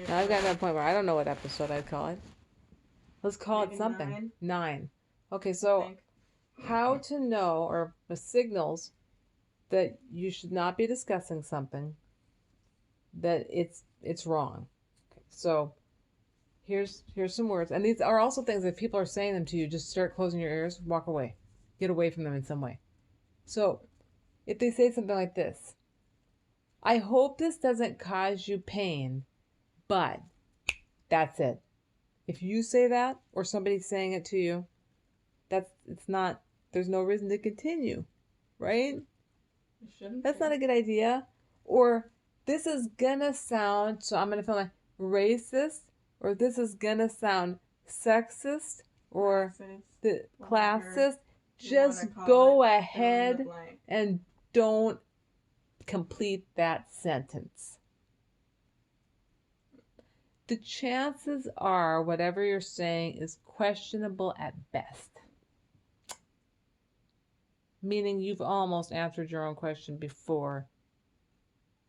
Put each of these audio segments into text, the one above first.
Now I've gotten to a point where I don't know what episode I'd call it. Let's call Maybe it something. 9. 9. Okay, I so think. how to know, or the signals that you should not be discussing something, that it's wrong. Okay, so here's some words, and these are also things that people are saying them to you. Just start closing your ears, walk away, get away from them in some way. So if they say something like this, I hope this doesn't cause you pain, but that's it. If you say that, or somebody's saying it to you, it's not, there's no reason to continue, right? It shouldn't That's be. not a good idea. Or this is gonna sound, so I'm gonna feel like racist, or this is gonna sound sexist, or the classist. Just go ahead and don't complete that sentence. The chances are whatever you're saying is questionable at best. Meaning you've almost answered your own question before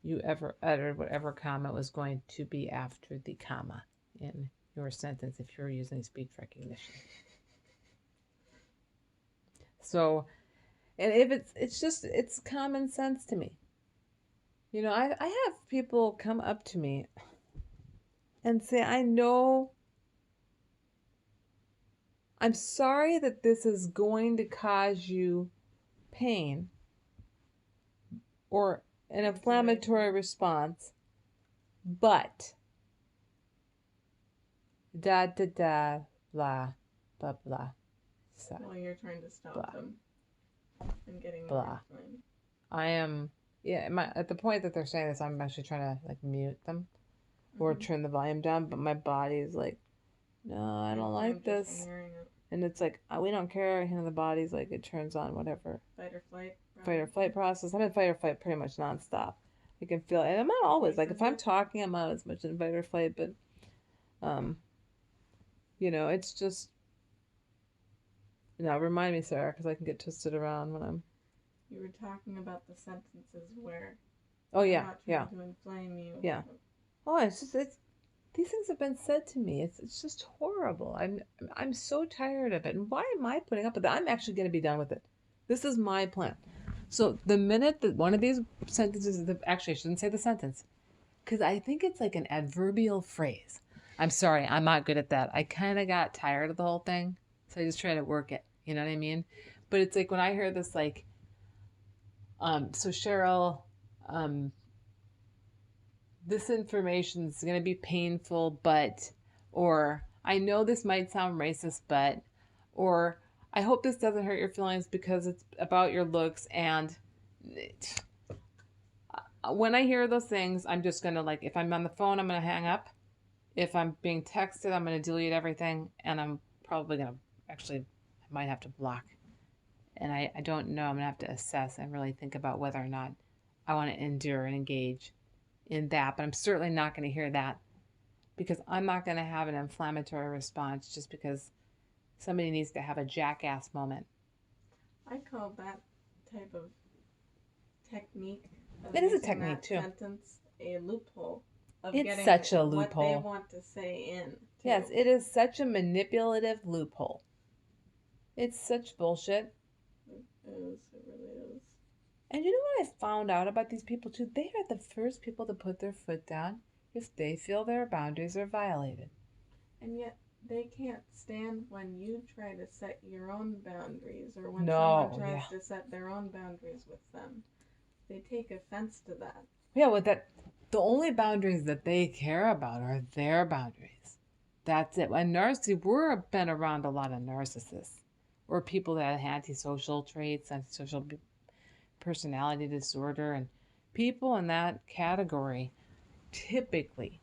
you ever uttered whatever comma was going to be after the comma in your sentence if you're using speech recognition. So, and if it's common sense to me. You know, I have people come up to me and say, I know, I'm sorry that this is going to cause you pain or an inflammatory response, but da da da blah blah blah. So, well, you're trying to stop blah, them and getting blah. inflamed. I am, yeah. At the point that they're saying this, I'm actually trying to like mute them or turn the volume down, but my body is like, no, I don't like this. And it's like, we don't care. You know, the body's like, it turns on whatever. Fight or flight. Fight or flight process. I'm in fight or flight pretty much nonstop. I can feel it. And I'm not always. Like, if I'm talking, I'm not as much in fight or flight. But, you know, it's just, remind me, Sarah, because I can get twisted around when I'm. You were talking about the sentences where. Oh, yeah. I'm not trying to inflame you. Yeah. Oh, it's these things have been said to me. It's just horrible. I'm so tired of it. And why am I putting up with it? I'm actually going to be done with it. This is my plan. So the minute that one of these sentences, actually I shouldn't say the sentence, because I think it's like an adverbial phrase. I'm sorry, I'm not good at that. I kind of got tired of the whole thing, so I just try to work it. You know what I mean? But it's like when I hear this, like, so Cheryl, this information is going to be painful, but, or I know this might sound racist, but, or I hope this doesn't hurt your feelings because it's about your looks. And when I hear those things, I'm just going to, like, if I'm on the phone, I'm going to hang up. If I'm being texted, I'm going to delete everything. And I'm probably going to, actually, I might have to block. And I don't know. I'm going to have to assess and really think about whether or not I want to endure and engage in that, but I'm certainly not going to hear that because I'm not going to have an inflammatory response just because somebody needs to have a jackass moment. I call that type of technique. It is a technique too. Sentence a loophole. It's such a loophole. What they want to say in. Too. Yes, it is such a manipulative loophole. It's such bullshit. It is. It really is. And you know what I found out about these people too? They are the first people to put their foot down if they feel their boundaries are violated. And yet they can't stand when you try to set your own boundaries or when someone tries to set their own boundaries with them. They take offense to that. Yeah, with that, the only boundaries that they care about are their boundaries. That's it. And we've been around a lot of narcissists or people that have antisocial traits, antisocial personality disorder, and people in that category typically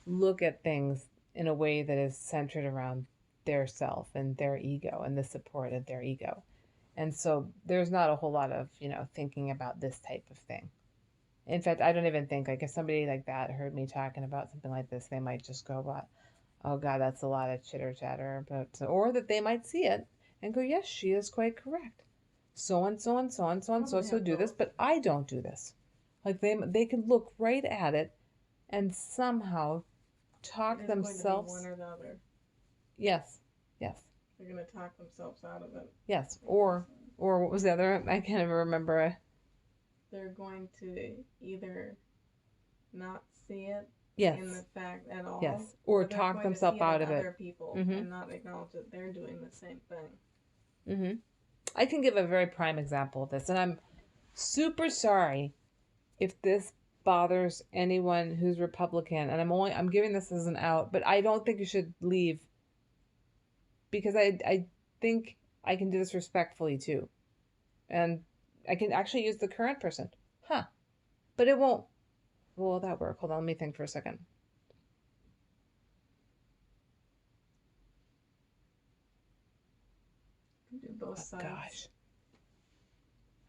look at things in a way that is centered around their self and their ego and the support of their ego. And so there's not a whole lot of, thinking about this type of thing. In fact, I don't even think, like, if somebody like that heard me talking about something like this, they might just go, "What? Oh God, that's a lot of chitter chatter." Or that they might see it and go, "Yes, she is quite correct. So and so and so and so and so do this, but I don't do this." Like they can look right at it and somehow talk it is themselves. Going to be one or the other. Yes. Yes. They're going to talk themselves out of it. Yes. Or what was the other? I can't even remember. They're going to either not see it yes. in the fact at all. Yes. Or talk themselves out of it. Other people and not acknowledge that they're doing the same thing. Mm-hmm. I can give a very prime example of this, and I'm super sorry if this bothers anyone who's Republican, and I'm giving this as an out, but I don't think you should leave, because I think I can do this respectfully too, and I can actually use the current person, but it won't. Will that work? Hold on, let me think for a second. Do both sides. Gosh,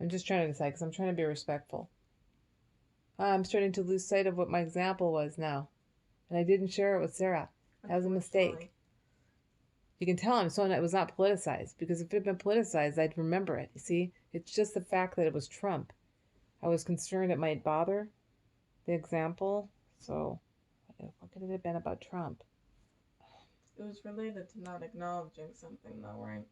I'm just trying to decide because I'm trying to be respectful. I'm starting to lose sight of what my example was now. And I didn't share it with Sarah. That was a mistake. You can tell it was not politicized, because if it had been politicized, I'd remember it. You see, it's just the fact that it was Trump. I was concerned it might bother the example. So what could it have been about Trump? It was related to not acknowledging something though, right?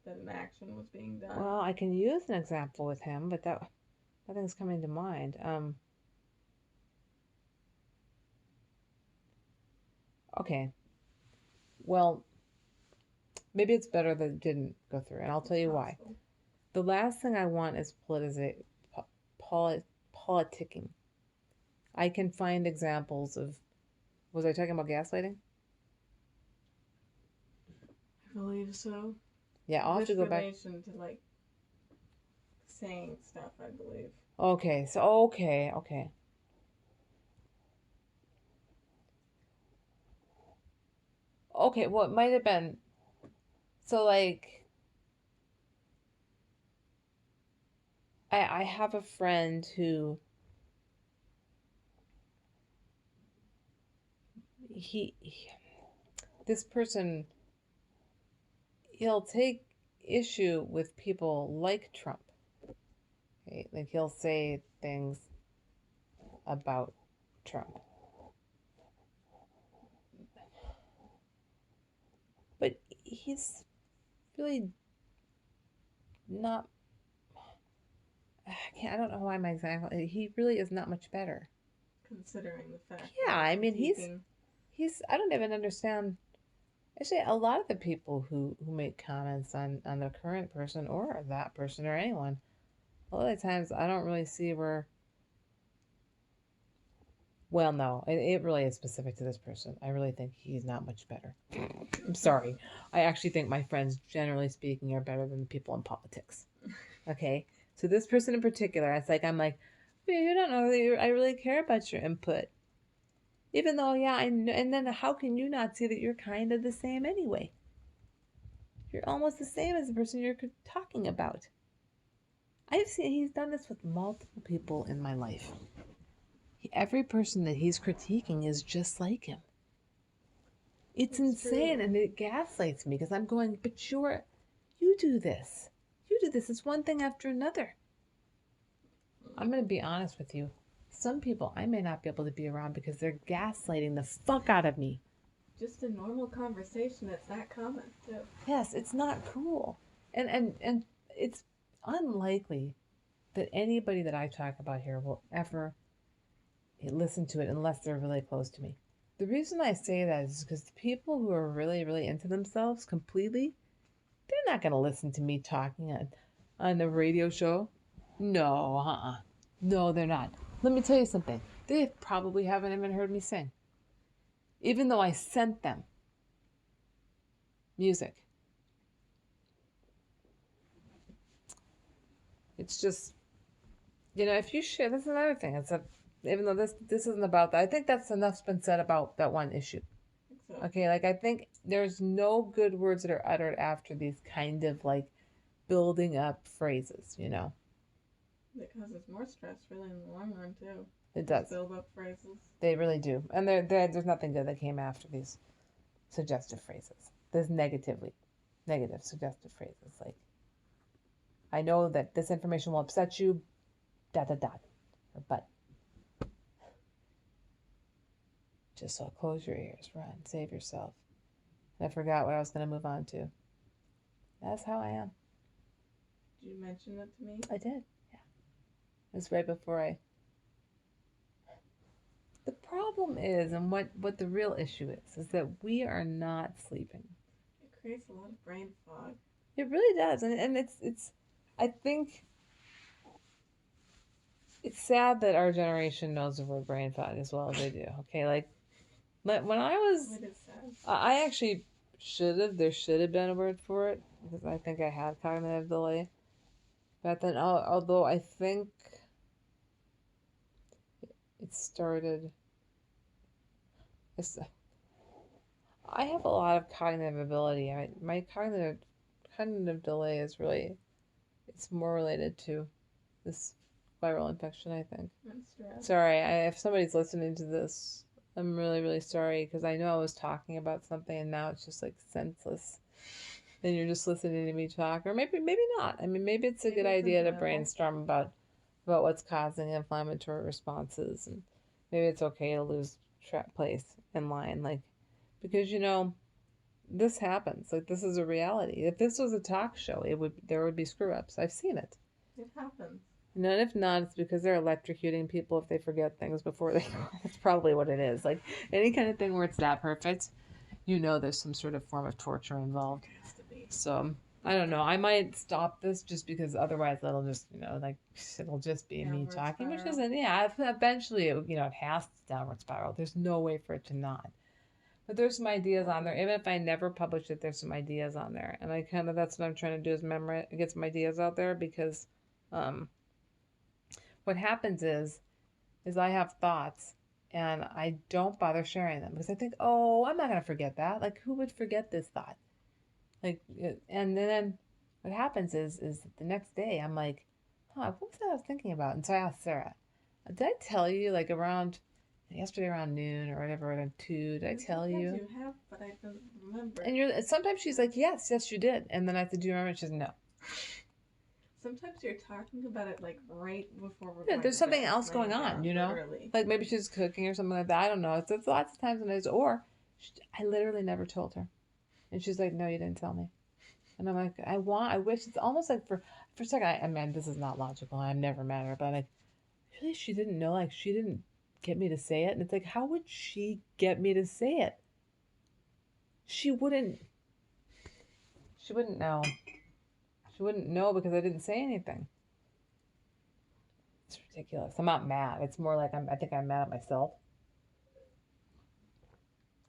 That an action was being done. Well, I can use an example with him, but nothing's coming to mind. Okay. Well, maybe it's better that it didn't go through, and I'll tell you why. The last thing I want is politicking. I can find examples of. Was I talking about gaslighting? I believe so. Yeah, I'll have to go back. Relation to like saying stuff, I believe. Okay, so okay. Okay, well, it might have been. So like, I have a friend who this person, he'll take issue with people like Trump. Okay? Like he'll say things about Trump. But he's really not. I don't know why my example. He really is not much better. Considering the fact. Yeah, I mean he's. I don't even understand. Actually, a lot of the people who make comments on the current person or that person or anyone, a lot of the times I don't really see where. Well, no, it really is specific to this person. I really think he's not much better. I'm sorry. I actually think my friends, generally speaking, are better than the people in politics. Okay? So this person in particular, I'm like, you don't know that I really care about your input. Even though, yeah, I know, and then how can you not see that you're kind of the same anyway? You're almost the same as the person you're talking about. I've seen he's done this with multiple people in my life. Every person that he's critiquing is just like him. It's insane, true. And it gaslights me because I'm going, but you do this. You do this. It's one thing after another. I'm going to be honest with you. Some people I may not be able to be around because they're gaslighting the fuck out of me. Just a normal conversation, it's that common too. Yes, it's not cool. And it's unlikely that anybody that I talk about here will ever listen to it unless they're really close to me. The reason I say that is because the people who are really, really into themselves completely, they're not going to listen to me talking on a radio show. No, No, they're not. Let me tell you something. They probably haven't even heard me sing. Even though I sent them music. It's just, if you share, that's another thing. Even though this isn't about that, I think that's enough's been said about that one issue. Okay, I think there's no good words that are uttered after these kind of building up phrases, It causes more stress really in the long run too. It does. Build up phrases. They really do. And there's nothing good that came after these suggestive phrases. There's negative suggestive phrases I know that this information will upset you, ... or but. Just so close your ears, run, save yourself. And I forgot what I was going to move on to. That's how I am. Did you mention it to me? I did, yeah. It was right before I... The problem is, and what the real issue is that we are not sleeping. It creates a lot of brain fog. It really does. And it's I think it's sad that our generation knows the word brain fog as well as they do. Okay, like when I was... It is sad. I actually there should have been a word for it because I think I had cognitive delay. But then, although I think it started... I have a lot of cognitive ability. My cognitive delay is really... It's more related to this viral infection, I think. Sorry, if somebody's listening to this, I'm really, really sorry because I know I was talking about something and now it's just like senseless. And you're just listening to me talk, or maybe not. I mean, maybe it's a good idea to brainstorm about what's causing inflammatory responses, and maybe it's okay to lose place in line, like, because this happens. Like, this is a reality. If this was a talk show, there would be screw ups. I've seen it. It happens. And if not, it's because they're electrocuting people if they forget things before they go. That's probably what it is. Like, any kind of thing where it's that perfect, there's some sort of form of torture involved. So, I don't know. I might stop this just because otherwise it'll just, it'll just be me talking, which isn't, eventually, it has to downward spiral. There's no way for it to not. But there's some ideas on there. Even if I never publish it, there's some ideas on there. And that's what I'm trying to do is get some ideas out there because what happens is I have thoughts and I don't bother sharing them because I think, oh, I'm not going to forget that. Like, who would forget this thought? Like, and then what happens is the next day I'm like, what was that I was thinking about? And so I asked Sarah, did I tell you like yesterday around noon or whatever, around 2, did I tell you? You have, but I don't remember. And sometimes she's like, yes, you did. And then I said, do you remember? She says, no. Sometimes you're talking about it like right before we're going there's something else going on, literally. Like maybe she's cooking or something like that. I don't know. It's lots of times when I literally never told her. And she's like, no, you didn't tell me. And I'm like, I wish. It's almost like for a second, I mean, this is not logical. I'm never mad at her, but I'm like, really, she didn't know? Like, she didn't get me to say it? And it's like, how would she get me to say it? She wouldn't know. She wouldn't know because I didn't say anything. It's ridiculous. I'm not mad. It's more like I think I'm mad at myself.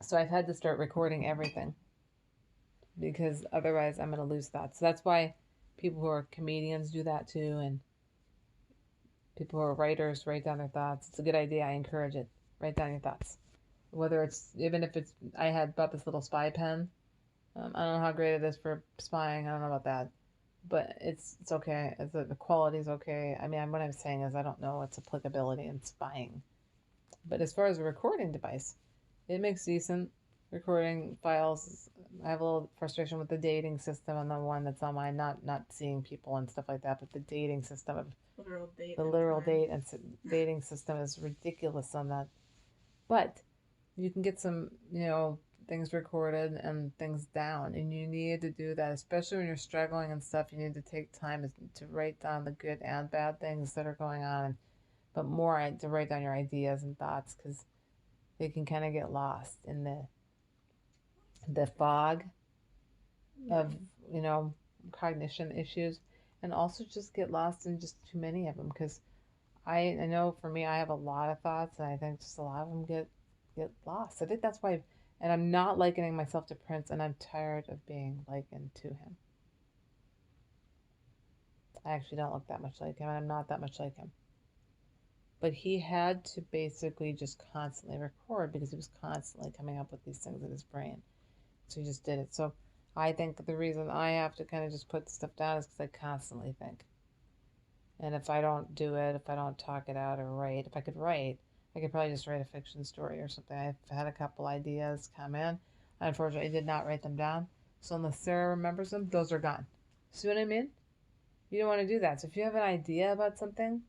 So I've had to start recording everything because otherwise I'm going to lose thoughts. So that's why people who are comedians do that too, and people who are writers write down their thoughts. It's a good idea. I encourage it. Write down your thoughts. Even if I had bought this little spy pen. I don't know how great it is for spying. I don't know about that. But it's okay. The quality is okay. I mean, what I'm saying is I don't know its applicability in spying. But as far as a recording device, it makes decent recording files. I have a little frustration with the dating system on the one that's on mine, not seeing people and stuff like that, but the dating system of dating system is ridiculous on that. But you can get some, things recorded and things down, and you need to do that, especially when you're struggling and stuff. You need to take time to write down the good and bad things that are going on, but more to write down your ideas and thoughts because they can kind of get lost in the fog of cognition issues, and also just get lost in just too many of them because I know for me I have a lot of thoughts, and I think just a lot of them get lost. I think that's why. And I'm not likening myself to Prince, and I'm tired of being likened to him. I actually don't look that much like him, and I'm not that much like him. But he had to basically just constantly record because he was constantly coming up with these things in his brain. So he just did it. So I think the reason I have to kind of just put stuff down is because I constantly think. And if I don't do it, if I don't talk it out or write, if I could write, I could probably just write a fiction story or something. I've had a couple ideas come in. Unfortunately, I did not write them down. So unless Sarah remembers them, those are gone. See what I mean? You don't want to do that. So if you have an idea about something,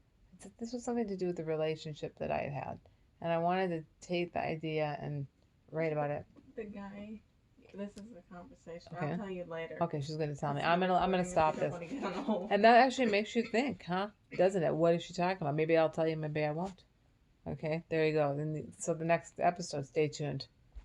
this was something to do with the relationship that I had. And I wanted to take the idea and write about it. The guy. This is the conversation. Okay. I'll tell you later. Okay, she's gonna tell me. I'm gonna stop this. And that actually makes you think, huh? Doesn't it? What is she talking about? Maybe I'll tell you. Maybe I won't. Okay, there you go. So the next episode, stay tuned.